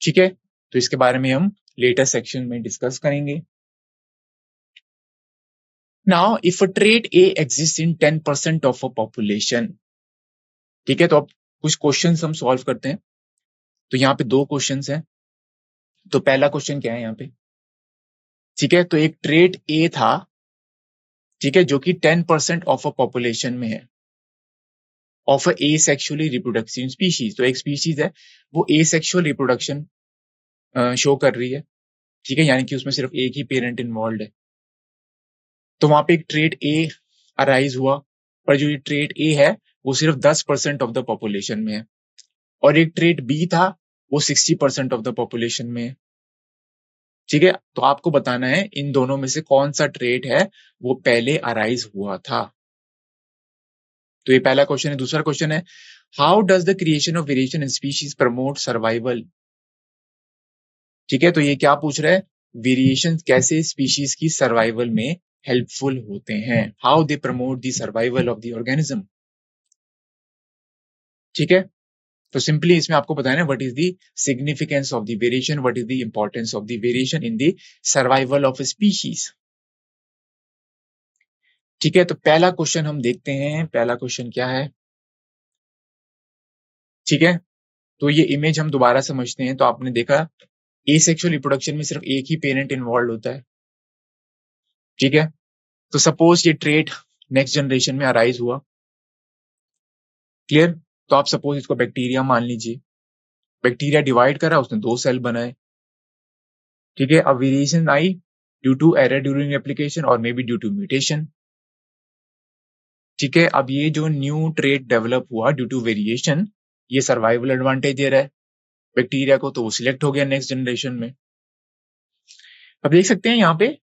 ठीक है, तो इसके बारे में हम लेटर सेक्शन में डिस्कस करेंगे। Now if a trait A exist in 10% of a population, ठीक है, तो अब कुछ क्वेश्चंस हम सॉल्व करते हैं। तो यहाँ पे दो क्वेश्चंस हैं। तो पहला क्वेश्चन क्या है यहाँ पे, ठीक है, तो एक ट्रेट ए था, ठीक है, जो कि 10% ऑफ अ पॉपुलेशन में है, of a asexually reproductive species. तो एक स्पीशीज है वो एसेक्सुअल रिप्रोडक्शन शो कर रही है, ठीक है, यानी कि उसमें सिर्फ एक ही पेरेंट इन्वॉल्व है। तो वहां पे एक ट्रेड ए अराइज हुआ, पर जो ये ट्रेड ए है वो सिर्फ 10% ऑफ द पॉपुलेशन में है, और एक ट्रेड बी था वो 60% ऑफ द पॉपुलेशन में है। ठीक है, तो आपको बताना है इन दोनों में से कौन सा ट्रेड है वो पहले अराइज हुआ था। तो ये पहला क्वेश्चन है। दूसरा क्वेश्चन है, how does the creation of variation in species promote survival. ठीक है, तो ये क्या पूछ रहा है, वेरिएशन कैसे स्पीशीज की सर्वाइवल में हेल्पफुल होते हैं, how they promote the survival of the organism. ठीक है, तो सिंपली इसमें आपको बताना है what is the significance of the variation, what is the importance of the variation in the survival of species. ठीक है, तो पहला क्वेश्चन हम देखते हैं। पहला क्वेश्चन क्या है, ठीक है, तो ये इमेज हम दोबारा समझते हैं। तो आपने देखा एसेक्सुअल रिप्रोडक्शन में सिर्फ एक ही पेरेंट इन्वॉल्व होता है। ठीक है, तो सपोज ये ट्रेट नेक्स्ट जनरेशन में अराइज हुआ, क्लियर। तो आप सपोज इसको बैक्टीरिया मान लीजिए, बैक्टीरिया डिवाइड करा, उसने 2 सेल बनाए। ठीक है, अब वेरिएशन आई due to error during application और may B due to mutation. ठीक है, अब ये जो न्यू ट्रेट डेवलप हुआ ड्यू टू वेरिएशन, ये सर्वाइवल एडवांटेज दे रहा है बैक्टीरिया को, तो वो सिलेक्ट हो गया नेक्स्ट जनरेशन में। अब देख सकते हैं यहाँ पे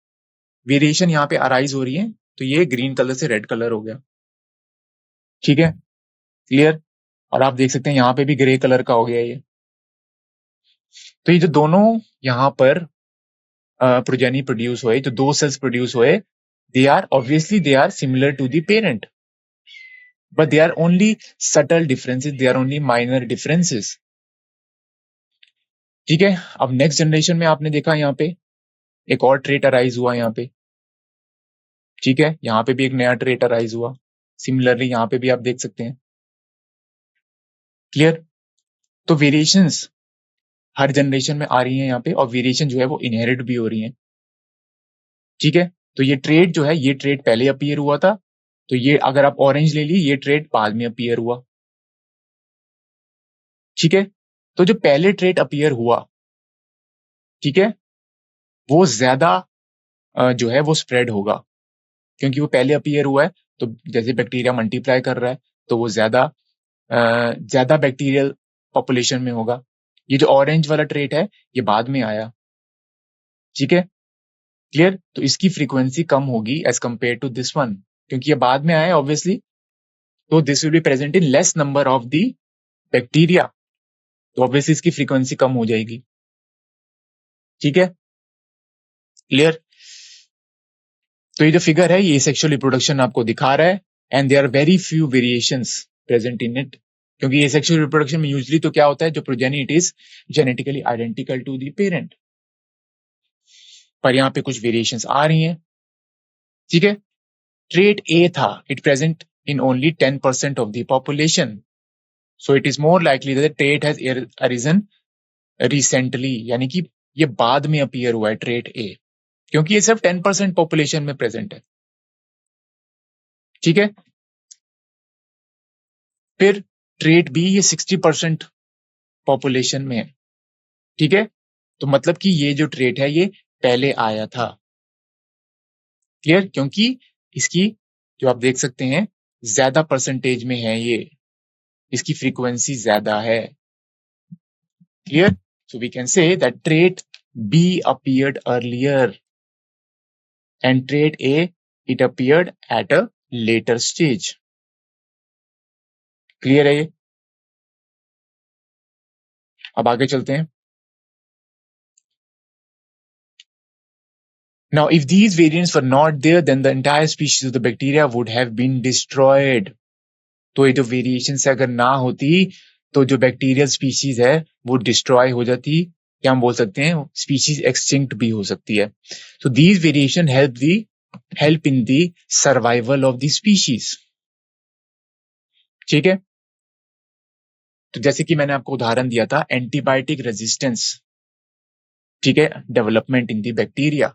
वेरिएशन यहाँ पे अराइज हो रही है, तो ये ग्रीन कलर से रेड कलर हो गया। ठीक है, क्लियर। और आप देख सकते हैं यहाँ पे भी ग्रे कलर का हो गया ये। तो ये जो दोनों यहाँ पर प्रोजेनी प्रोड्यूस हुए, जो 2 सेल्स प्रोड्यूस हुए, they are obviously they are similar to the parent, but they are only subtle differences, they are only minor differences. ठीक है, अब नेक्स्ट जनरेशन में आपने देखा यहाँ पे एक और ट्रेट अराइज हुआ यहाँ पे। ठीक है, यहाँ पे भी एक नया ट्रेट अराइज हुआ, सिमिलरली यहाँ पे भी आप देख सकते हैं। क्लियर, तो वेरिएशंस हर जनरेशन में आ रही है यहाँ पे, और वेरिएशन जो है वो इनहेरिट भी हो रही है। ठीक है, तो ये ट्रेड जो है ये ट्रेड पहले अपीयर हुआ था, तो ये अगर आप ऑरेंज ले ली, ये ट्रेड बाद में अपीयर हुआ। ठीक है, तो जो पहले ट्रेड अपीयर हुआ, ठीक है, वो ज्यादा जो है वो स्प्रेड होगा, क्योंकि वो पहले अपीयर हुआ है। तो जैसे बैक्टीरिया मल्टीप्लाई कर रहा है, तो वो ज्यादा बैक्टीरियल पॉपुलेशन में होगा। ये जो ऑरेंज वाला ट्रेट है ये बाद में आया। ठीक है, क्लियर, तो इसकी फ्रीक्वेंसी कम होगी as compare to this one, क्योंकि ये बाद में आया ऑब्वियसली, तो this will be present in less number of the bacteria, तो ऑब्वियसली इसकी फ्रीक्वेंसी कम हो जाएगी। ठीक है, क्लियर। तो ये जो फिगर है ये सेक्सुअल रिप्रोडक्शन आपको दिखा रहा है, and there are very few variations present in it, क्योंकि ये सेक्सुअल रिप्रोडक्शन में यूजली तो क्या होता है, जो progeny it is genetically identical to the parent, पर यहाँ पे कुछ वेरिएशंस आ रही हैं। ठीक है, ट्रेट ए था, it present in only 10% of the population, so it is more likely that trait has arisen recently, यानी कि ये बाद में अपीयर हुआ है ट्रेट ए, क्योंकि ये सिर्फ 10% पॉपुलेशन में प्रेजेंट है। ठीक है, फिर ट्रेट बी ये 60% पॉपुलेशन में है। ठीक है, तो मतलब कि ये जो ट्रेट है ये पहले आया था। क्लियर, क्योंकि इसकी जो आप देख सकते हैं ज्यादा परसेंटेज में है ये, इसकी फ्रीक्वेंसी ज्यादा है। Clear, so we can say that trait B appeared earlier and trait A it appeared at a later stage. Clear है ये। अब आगे चलते हैं। Now, if these variants were not there, then the entire species of the bacteria would have been destroyed. तो ये जो variation अगर ना होती तो जो बैक्टीरियल स्पीशीज है वो डिस्ट्रॉय हो जाती, या हम बोल सकते हैं स्पीशीज एक्सटिंक्ट भी हो सकती है. So these variation help in the survival of the species. ठीक है, तो जैसे कि मैंने आपको उदाहरण दिया था एंटीबायोटिक रेजिस्टेंस, ठीक है, डेवलपमेंट इन दी बैक्टीरिया.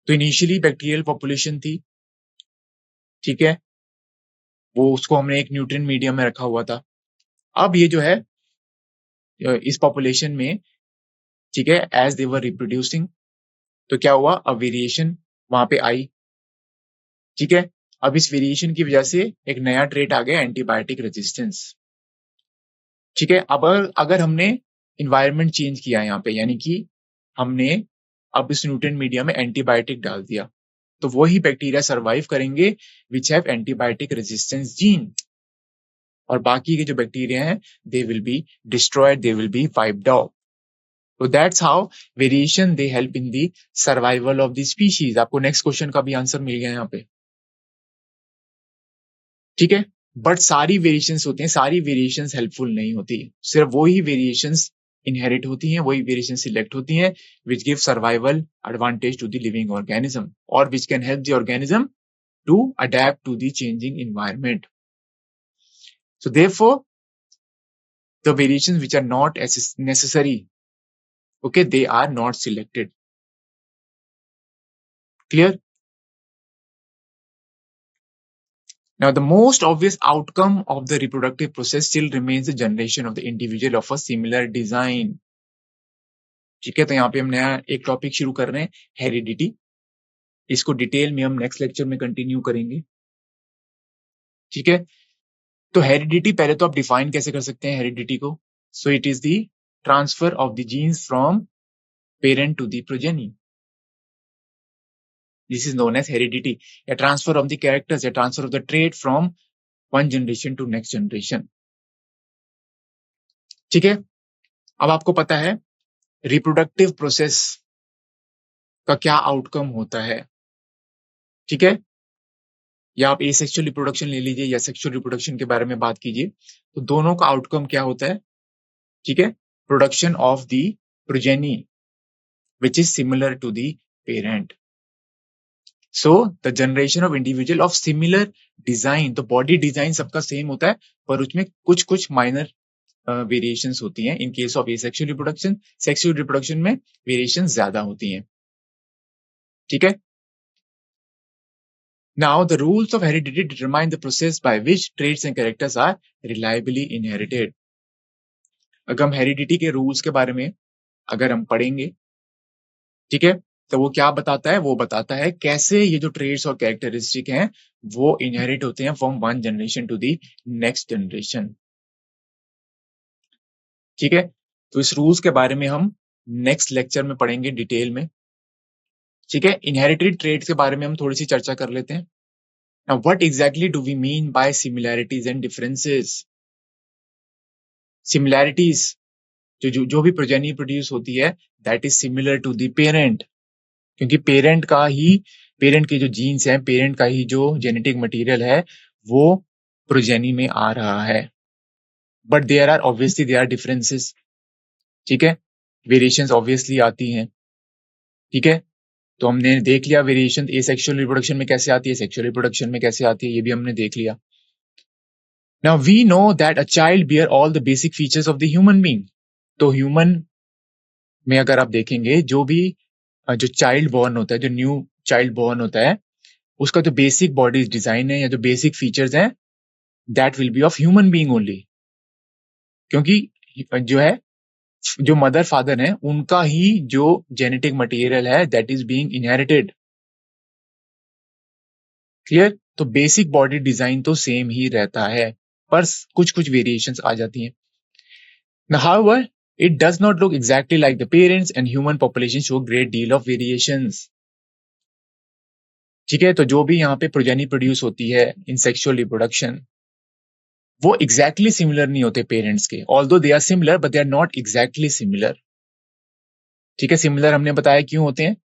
तो इनिशियली बैक्टीरियल पॉपुलेशन थी, ठीक है, वो उसको हमने एक न्यूट्रिएंट मीडियम में रखा हुआ था. अब ये जो है इस पॉपुलेशन में, ठीक है, एज दे वर रिप्रोड्यूसिंग, तो क्या हुआ, अब वेरिएशन वहां पे आई. ठीक है, अब इस वेरिएशन की वजह से एक नया ट्रेट आ गया, एंटीबायोटिक रेजिस्टेंस. ठीक है, अब अगर हमने इन्वायरमेंट चेंज किया यहाँ पे, यानी कि हमने अब इस न्यूट्रिएंट मीडियम में एंटीबायोटिक डाल दिया, तो वही बैक्टीरिया सर्वाइव करेंगे which have antibiotic resistance gene, और बाकी के जो बैक्टीरिया हैं दे will be destroyed, they will B wiped out. So that's how variation they help in the survival of the species. आपको नेक्स्ट क्वेश्चन का भी आंसर मिल गया यहाँ पे. ठीक है, बट सारी वेरिएशंस होती हैं, सारी वेरिएशंस हेल्पफुल नहीं होती, सिर्फ वही वेरिएशंस इनहेरिट होती हैं, वही वेरिएशन सिलेक्ट होती हैं which give survival advantage to the living organism or which can help the organism to adapt to the changing environment. So therefore the variations which are not necessary, okay, they are not selected. Clear? Now, the most obvious outcome of the reproductive process still remains the generation of the individual of a similar design. ठीक है, तो यहाँ पे हम नया एक topic शुरू कर रहे हैं, हेरिडिटी. इसको डिटेल में हम नेक्स्ट लेक्चर में कंटिन्यू करेंगे. ठीक है, तो हेरिडिटी पहले तो आप डिफाइन कैसे कर सकते हैं हेरिडिटी को. So it is the transfer of the genes from parent to the progeny. This is known as heredity, या ट्रांसफर ऑफ द कैरेक्टर्स, या transfer of the trait from one generation to next generation. ठीक है, अब आपको पता है reproductive process का क्या आउटकम होता है. ठीक है, या आप एसेक्सुअल रिप्रोडक्शन ले लीजिए या सेक्सुअल रिप्रोडक्शन के बारे में बात कीजिए, तो दोनों का आउटकम क्या होता है. ठीक है, production of the progeny which is similar to the parent. So the generation of individual of similar design, तो बॉडी डिजाइन सबका सेम होता है, पर उसमें कुछ कुछ माइनर वेरिएशंस होती हैं. In case of asexual reproduction, sexual reproduction में वेरिएशंस ज्यादा होती हैं. ठीक है, now the rules of heredity determine the process by which traits and characters are reliably inherited. अगर हम हेरिडिटी के रूल्स के बारे में अगर हम पढ़ेंगे, ठीक है, तो वो क्या बताता है, वो बताता है कैसे ये जो ट्रेट्स और कैरेक्टरिस्टिक हैं वो इनहेरिट होते हैं from one generation to the next generation. ठीक है, तो इस रूल्स के बारे में हम नेक्स्ट लेक्चर में पढ़ेंगे डिटेल में. ठीक है, इनहेरिटेड ट्रेट्स के बारे में हम थोड़ी सी चर्चा कर लेते हैं. Now, what exactly do we mean by similarities and differences? Similarities, जो भी प्रोजेनी प्रोड्यूस होती है, that is similar to the parent, क्योंकि पेरेंट के जो जीन्स हैं, पेरेंट का ही जो जेनेटिक मटेरियल है वो प्रोजेनी में आ रहा है. But there are obviously there are differences. ठीक है, वेरिएशंस ऑब्वियसली आती हैं. ठीक है, तो हमने देख लिया वेरिएशन एसेक्सुअल रिप्रोडक्शन में कैसे आती है, सेक्सुअल रिप्रोडक्शन में कैसे आती है, ये भी हमने देख लिया. Now we know that a child bear all the basic features of the human being. तो ह्यूमन में अगर आप देखेंगे जो चाइल्ड बॉर्न होता है, जो न्यू चाइल्ड बॉर्न होता है, उसका जो बेसिक बॉडी डिजाइन है या जो बेसिक फीचर्स हैं, that will B of human being only. क्योंकि जो मदर फादर हैं उनका ही जो जेनेटिक मटेरियल है that is being inherited. Clear? तो बेसिक बॉडी डिजाइन तो सेम ही रहता है, पर कुछ कुछ वेरिएशंस आ जाती हैं. Now, however, it does not look exactly like the parents, and human population show great deal of variations. ठीक है, तो जो भी यहाँ पे प्रोजेनी प्रोड्यूस होती है इन सेक्सुअल रिप्रोडक्शन, वो एग्जैक्टली सिमिलर नहीं होते पेरेंट्स के. Although they are similar but they are not exactly similar. ठीक है, सिमिलर हमने बताया क्यों होते हैं,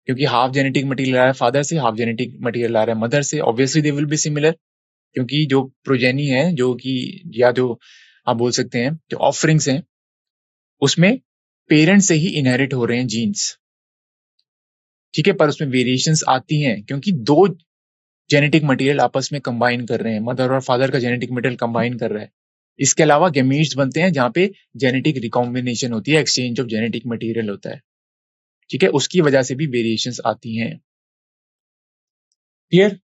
क्योंकि हाफ जेनेटिक मटेरियल आ रहा है फादर से, हाफ जेनेटिक मटेरियल आ रहा है मदर से, obviously they will be similar, क्योंकि जो प्रोजेनी है, जो कि या जो आप बोल सकते हैं जो ऑफरिंग्स हैं, उसमें पेरेंट से ही इनहेरिट हो रहे हैं जीन्स, ठीक है। पर उसमें वेरिएशंस आती हैं क्योंकि दो जेनेटिक मटेरियल आपस में कंबाइन कर रहे हैं, मदर और फादर का जेनेटिक मटेरियल कंबाइन कर रहा है। इसके अलावा गैमीट्स बनते हैं जहां पे जेनेटिक रिकॉम्बिनेशन होती है, एक्सचेंज ऑफ जेनेटिक मटेरियल होता है, ठीक है। उसकी वजह से भी वेरिएशंस आती हैं। क्लियर?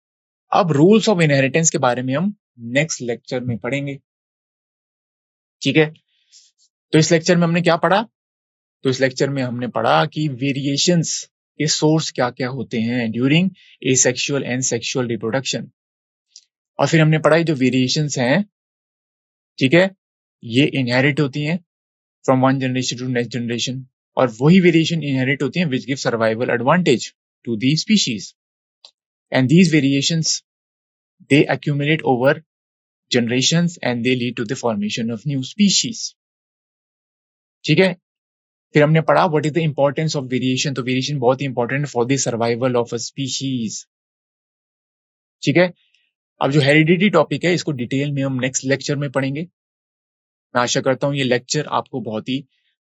अब रूल्स ऑफ इनहेरिटेंस के बारे में हम नेक्स्ट लेक्चर में पढ़ेंगे, ठीक है। तो इस लेक्चर में हमने क्या पढ़ा? तो इस लेक्चर में हमने पढ़ा कि वेरिएशंस के सोर्स क्या क्या होते हैं during asexual and sexual reproduction, और फिर हमने पढ़ा जो वेरिएशंस हैं, ठीक है, ये इनहेरिट होती हैं from one generation to next generation, और वही वेरिएशन इनहेरिट होती हैं which give survival advantage to the species, and these variations they accumulate over generations and they lead to the formation of new species, ठीक है। फिर हमने पढ़ा what is the importance of variation, तो variation बहुत ही important for the survival of a species, ठीक है। अब जो हेरिडिटी टॉपिक है इसको डिटेल में हम नेक्स्ट लेक्चर में पढ़ेंगे। मैं आशा करता हूं ये लेक्चर आपको बहुत ही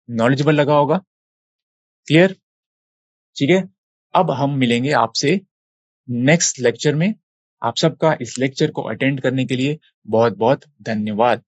नॉलेजेबल लगा होगा। क्लियर? ठीक है। अब हम मिलेंगे आपसे नेक्स्ट लेक्चर में। आप सबका इस लेक्चर को अटेंड करने के लिए बहुत बहुत धन्यवाद।